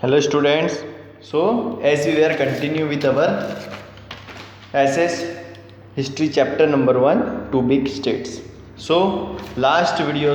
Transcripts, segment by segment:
Hello students. So as we were continue with our SS history chapter number 1 two big states. So last video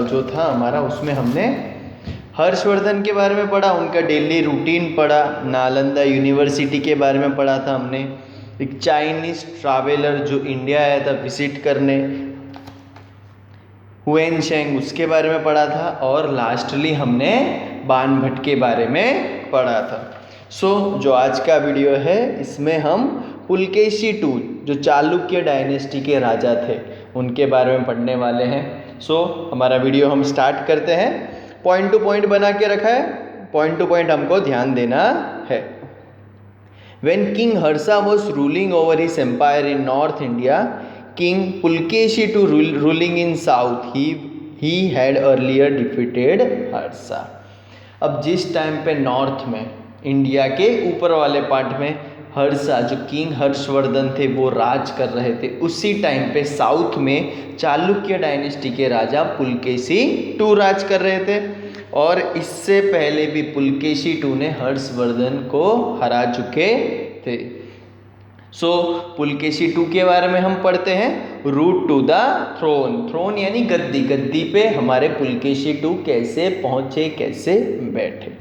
जो था हमारा उसमें हमने हर्षवर्धन के बारे में पढ़ा, उनका डेली रूटीन पढ़ा, नालंदा यूनिवर्सिटी के बारे में पढ़ा था हमने, एक चाइनीज़ ट्रैवलर जो इंडिया आया था विजिट करने, हुएन शेंग उसके बारे में पढ़ा था, और लास्टली हमने बाण भट्ट के बारे में पढ़ा था। जो आज का वीडियो है इसमें हम पुलकेशी टू जो चालुक्य डायनेस्टी के राजा थे उनके बारे में पढ़ने वाले हैं। हमारा वीडियो हम स्टार्ट करते हैं। पॉइंट टू पॉइंट बना के रखा है, पॉइंट टू पॉइंट हमको ध्यान देना है। When King Harsha was ruling over his empire in North India, King Pulkeshi II ruling in South, he had earlier defeated Harsha। अब जिस टाइम पे नॉर्थ में इंडिया के ऊपर वाले पार्ट में हर्षा जो किंग हर्षवर्धन थे वो राज कर रहे थे, उसी टाइम पे साउथ में चालुक्य डायनेस्टी के राजा पुलकेशी II राज कर रहे थे, और इससे पहले भी पुलकेशी II ने हर्षवर्धन को हरा चुके थे। पुलकेशी II के बारे में हम पढ़ते हैं। Root to the throne, throne यानी गद्दी, गद्दी पे हमारे पुलकेशी II कैसे पहुंचे, कैसे बैठे।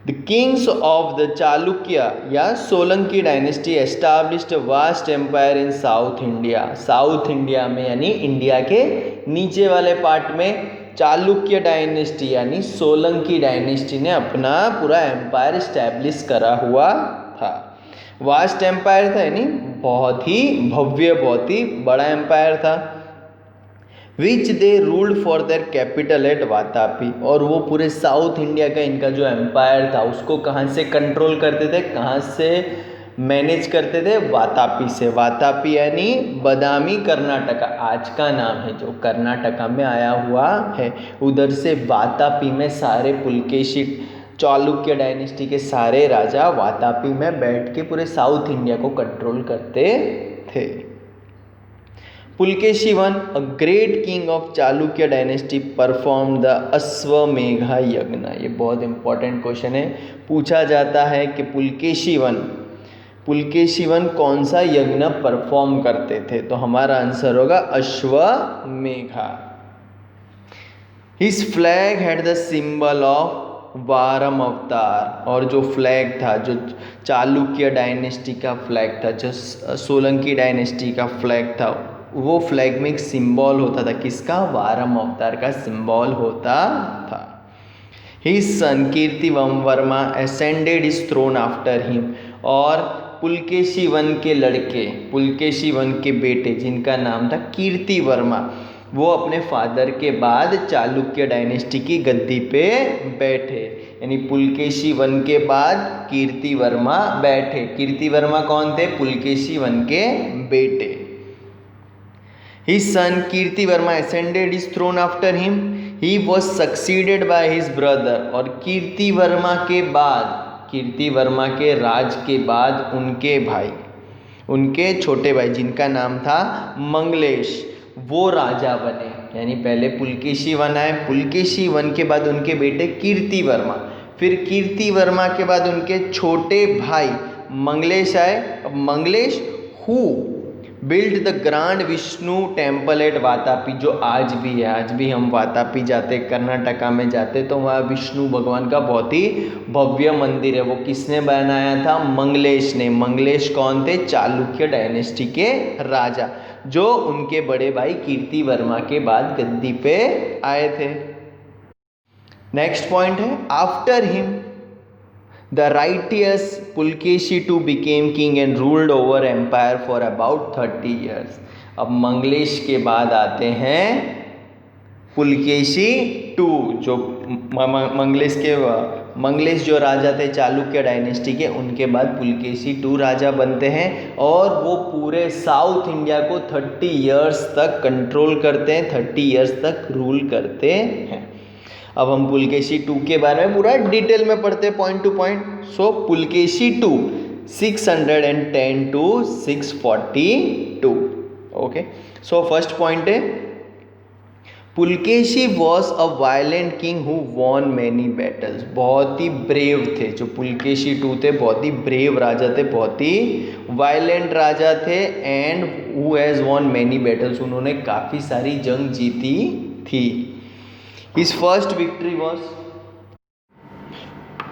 The kings of the Chalukya या Solanki dynasty established vast empire in South India. South India में यानी इंडिया के नीचे वाले पार्ट में चालुक्य डायनेस्टी यानी सोलंकी डायनेस्टी ने अपना पूरा एम्पायर इस्टेब्लिश करा हुआ था। वास्ट एम्पायर था यानी बहुत ही भव्य, बहुत ही बड़ा एम्पायर था। Which they ruled for their capital at Vatapi, और वो पूरे साउथ इंडिया का इनका जो एम्पायर था उसको कहाँ से कंट्रोल करते थे, कहाँ से मैनेज करते थे, वातापी से। वातापी यानी बदामी कर्नाटका, आज का नाम है जो कर्नाटका में आया हुआ है, उधर से वातापी में सारे पुलकेशी चालुक्य डायनेस्टी के सारे राजा वातापी में बैठ के पूरे साउथ इंडिया को कंट्रोल करते थे। Pulakeshi I, a great king of Chalukya dynasty, perform the Ashvamedha yajna. ये बहुत इंपॉर्टेंट क्वेश्चन है, पूछा जाता है कि पुलकेशी I कौन सा यज्ञ परफॉर्म करते थे, तो हमारा आंसर होगा Ashvamedha. His flag had the symbol of Varaha avatar, और जो फ्लैग था, जो चालुक्य डायनेस्टी का फ्लैग था, जो सोलंकी डायनेस्टी का फ्लैग था, वो फ्लैग में एक सिंबल होता था, किसका, वारम अवतार का सिंबल होता था। His son Kirtivarma ascended his throne after him, और पुलकेशी I के लड़के, पुलकेशी I के बेटे जिनका नाम था कीर्तिवर्मा, वो अपने फादर के बाद चालुक्य डायनेस्टी की गद्दी पे बैठे, यानी पुलकेशी I के बाद कीर्तिवर्मा बैठे। कीर्तिवर्मा कौन थे, पुलकेशी I के बेटे। His son Kirtivarma ascended his throne after him, he was succeeded by his brother, और कीर्तिवर्मा के बाद, कीर्तिवर्मा के राज के बाद उनके भाई, उनके छोटे भाई जिनका नाम था मंगलेश, वो राजा बने। यानी पहले पुलकेशी I आए, पुलकेशी I के बाद उनके बेटे कीर्तिवर्मा, फिर कीर्तिवर्मा के बाद उनके छोटे भाई मंगलेश आए। अब Mangalesh who build the grand Vishnu temple at Vatapi, जो आज भी है, आज भी हम वातापी जाते, कर्नाटका में जाते तो वहाँ विष्णु भगवान का बहुत ही भव्य मंदिर है। वो किसने बनाया था, मंगलेश ने। मंगलेश कौन थे, चालुक्य डायनेस्टी के राजा, जो उनके बड़े भाई कीर्तिवर्मा के बाद गद्दी पे आए थे। नेक्स्ट पॉइंट है, after him the righteous Pulakeshi II became king and ruled over empire for about 30 years। अब मंगलेश के बाद आते हैं पुलकेशी II, जो मंगलेश जो राजा थे चालुक्य डायनेस्टी के, उनके बाद पुलकेशी II राजा बनते हैं, और वो पूरे साउथ इंडिया को 30 इयर्स तक कंट्रोल करते हैं, 30 इयर्स तक रूल करते हैं। अब हम पुलकेशी II के बारे में पूरा डिटेल में पढ़ते हैं, point to point. Pulakeshi II 610 to 642। Okay, first point है Pulakeshi was a violent king who won many battles. बहुत ही ब्रेव थे जो पुलकेशी टू थे, बहुत ही ब्रेव राजा थे, बहुत ही वायलेंट राजा थे। And who has won many battles, उन्होंने काफ़ी सारी जंग जीती थी। His first victory was,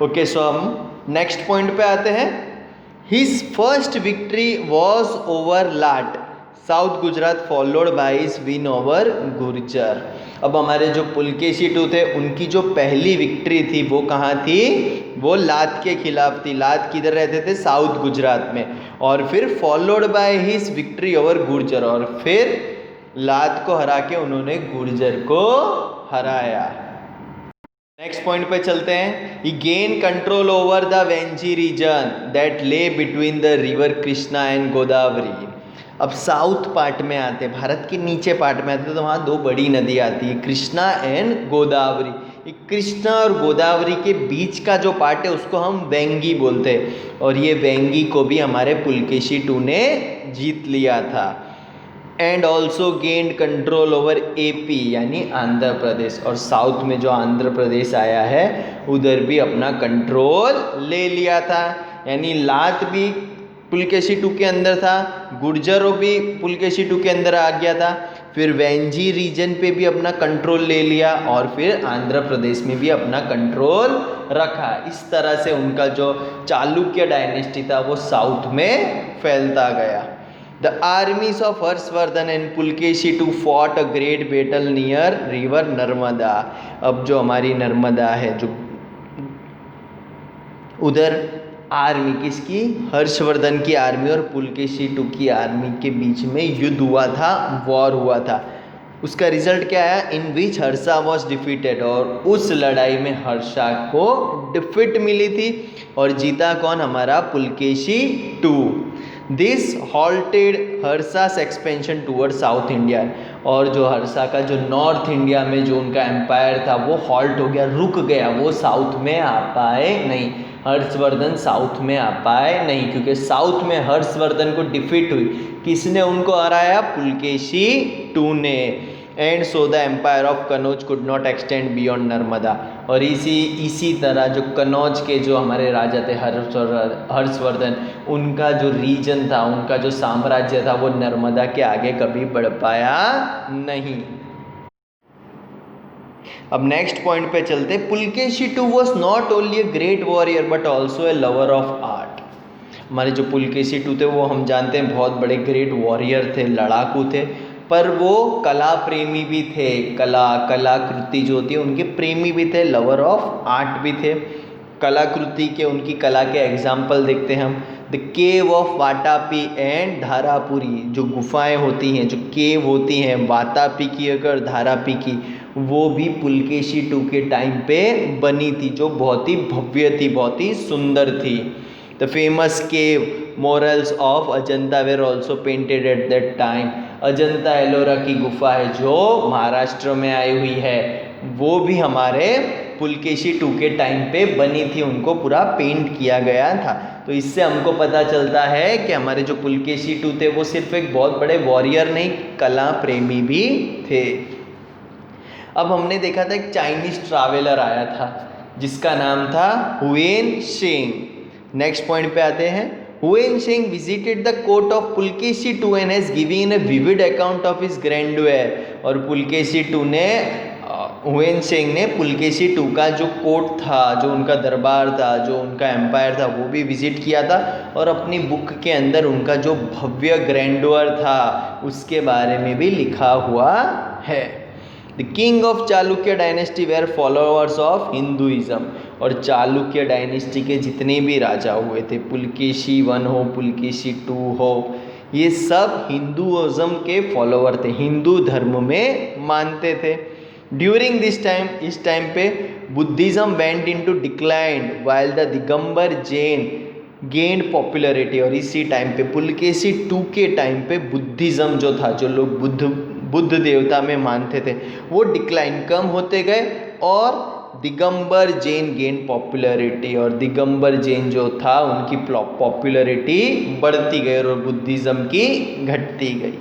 okay so हम नेक्स्ट पॉइंट पे आते हैं। His first victory was over Lat, south Gujarat, followed by his win over Gurjar. अब हमारे जो पुलकेशी टू थे उनकी जो पहली विक्ट्री थी वो कहाँ थी? वो लात के खिलाफ थी। लात किधर रहते थे? साउथ गुजरात में। और फिर followed by his victory over Gurjar, और फिर लात को हरा के उन्होंने गुर्जर को हराया। नेक्स्ट पॉइंट पे चलते हैं। He gain control over the Vengi region that lay between the river Krishna and Godavari. अब साउथ पार्ट में आते, भारत के नीचे पार्ट में आते तो वहाँ दो बड़ी नदी आती है, कृष्णा एंड गोदावरी। ये कृष्णा और गोदावरी के बीच का जो पार्ट है उसको हम वेंगी बोलते हैं, और ये वेंगी को भी हमारे पुलकेशी टू ने जीत लिया था। And also gained control over AP यानी आंध्र प्रदेश, और साउथ में जो आंध्र प्रदेश आया है उधर भी अपना कंट्रोल ले लिया था। यानी लात भी पुलकेशी टू के अंदर था, गुर्जरों भी पुलकेशी टू के अंदर आ गया था, फिर वेंजी रीजन पे भी अपना कंट्रोल ले लिया, और फिर आंध्र प्रदेश में भी अपना कंट्रोल रखा। इस तरह से उनका जो चालुक्य डायनेस्टी था वो साउथ में फैलता गया। The armies of Harshavardhan and Pulakeshi two fought a great battle near river Narmada. अब जो हमारी नर्मदा है, जो उधर आर्मी किसकी? हर्षवर्धन की आर्मी और पुलकेशी टू की आर्मी के बीच में युद्ध हुआ था, वॉर हुआ था। उसका रिजल्ट क्या आया? इन विच हर्षा वॉज डिफीटेड, और उस लड़ाई में हर्षा को डिफीट मिली थी, और जीता कौन? हमारा Pulakeshi two. This halted Harsha's expansion toward South India, और जो हर्षा का जो नॉर्थ इंडिया में जो उनका एम्पायर था वो हॉल्ट हो गया, रुक गया, वो साउथ में आ पाए नहीं। हर्षवर्धन साउथ में आ पाए नहीं, क्योंकि साउथ में हर्षवर्धन को डिफीट हुई। किसने उनको हराया? पुलकेशी टू ने। And so the empire of Kanauj could not extend beyond Narmada, और इसी तरह जो कनौज के जो हमारे राजा थे हर्षवर्धन, उनका जो रीजन था, उनका जो साम्राज्य था वो नर्मदा के आगे कभी बढ़ पाया नहीं। अब नेक्स्ट पॉइंट पे चलते। Pulakeshi two was not only a great warrior but also a lover of art. हमारे जो पुलकेशी टू थे वो हम जानते हैं बहुत बड़े ग्रेट वॉरियर थे, लड़ाकू थे, पर वो कला प्रेमी भी थे। कलाकृति जो होती है उनके प्रेमी भी थे, लवर ऑफ आर्ट भी थे। कलाकृति के, उनकी कला के एग्जाम्पल देखते हैं हम। The cave of Vatapi and Dharapuri, जो गुफाएं होती हैं, जो केव होती हैं वातापी की और धारापी की, वो भी पुलकेशी टू के टाइम पे बनी थी, जो बहुत ही भव्य थी, बहुत ही सुंदर थी। The famous cave morals of Ajanta were also painted at that time. Ajanta Ellora की गुफा है जो महाराष्ट्र में आई हुई है, वो भी हमारे पुलकेशी टू के टाइम पे बनी थी, उनको पूरा पेंट किया गया था। तो इससे हमको पता चलता है कि हमारे जो पुलकेशी टू थे वो सिर्फ एक बहुत बड़े वॉरियर नहीं, कला प्रेमी भी थे। अब हमने देखा था एक चाइनीज ट्रैवलर आया था जिसका नाम था हुएन शेंग। नेक्स्ट पॉइंट पे आते हैं। Hiuen Tsang visited the court of Pulakeshi two and has given a vivid account of his grandeur. और पुलकेशी टू ने, हुएन शेंग ने पुलकेशी टू का जो कोर्ट था, जो उनका दरबार था, जो उनका एम्पायर था, वो भी विजिट किया था, और अपनी बुक के अंदर उनका जो भव्य ग्रैंडवेयर था उसके बारे में भी लिखा हुआ है। The king of Chalukya dynasty were followers of Hinduism. और चालुक्य डायनेस्टी के जितने भी राजा हुए थे, पुलकेशी 1 हो, पुलकेशी 2 हो, ये सब हिंदुइज्म के फॉलोअर थे, हिंदू धर्म में मानते थे। ड्यूरिंग दिस टाइम, इस टाइम पे Buddhism went into decline while the Digambar Jain gained popularity. और इसी टाइम पे पुलकेशी 2 के टाइम पे बुद्धिज्म जो था, जो लोग बुद्ध देवता में मानते थे, वो डिक्लाइन, कम होते गए, और दिगंबर जैन गेन पॉपुलरिटी। और दिगंबर जैन जो था उनकी पॉपुलरिटी बढ़ती गई और बुद्धिज्म की घटती गई।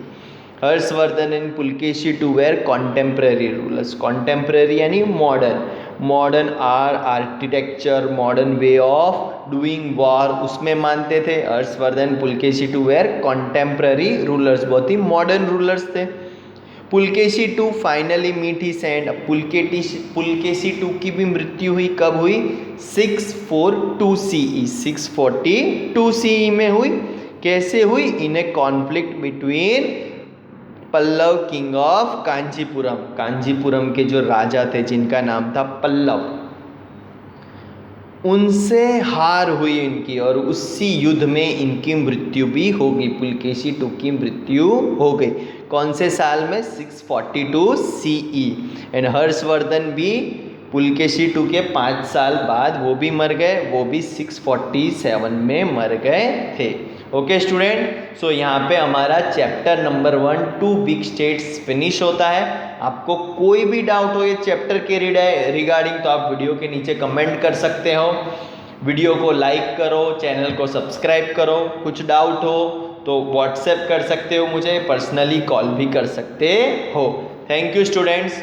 Harshvardhan and Pulakeshi two were contemporary rulers. Contemporary यानी modern architecture, modern way of doing war, उसमें मानते थे। Harshvardhan Pulakeshi two were contemporary rulers, बहुत ही मॉडर्न रूलर्स थे। Pulakeshi two finally meet his end. Pulakeshi two की भी मृत्यु हुई, कब हुई? 642 CE, 642 CE में हुई। कैसे हुई? In a conflict between Pallava king of Kanchipuram, Kanchipuram के जो राजा थे जिनका नाम था पल्लव, उनसे हार हुई इनकी और उसी युद्ध में इनकी मृत्यु भी हो गई। पुलकेशी टू की मृत्यु हो गई। कौन से साल में? 642 CE। एंड हर्षवर्धन भी पुलकेशी टू के 5 साल बाद वो भी मर गए, वो भी 647 में मर गए थे। ओके स्टूडेंट, सो यहाँ पे हमारा chapter number 1 2 big states finish होता है। आपको कोई भी डाउट हो ये चैप्टर के रिगार्डिंग तो आप वीडियो के नीचे कमेंट कर सकते हो। वीडियो को लाइक करो, चैनल को सब्सक्राइब करो। कुछ डाउट हो तो व्हाट्सएप कर सकते हो, मुझे पर्सनली कॉल भी कर सकते हो। Thank you students.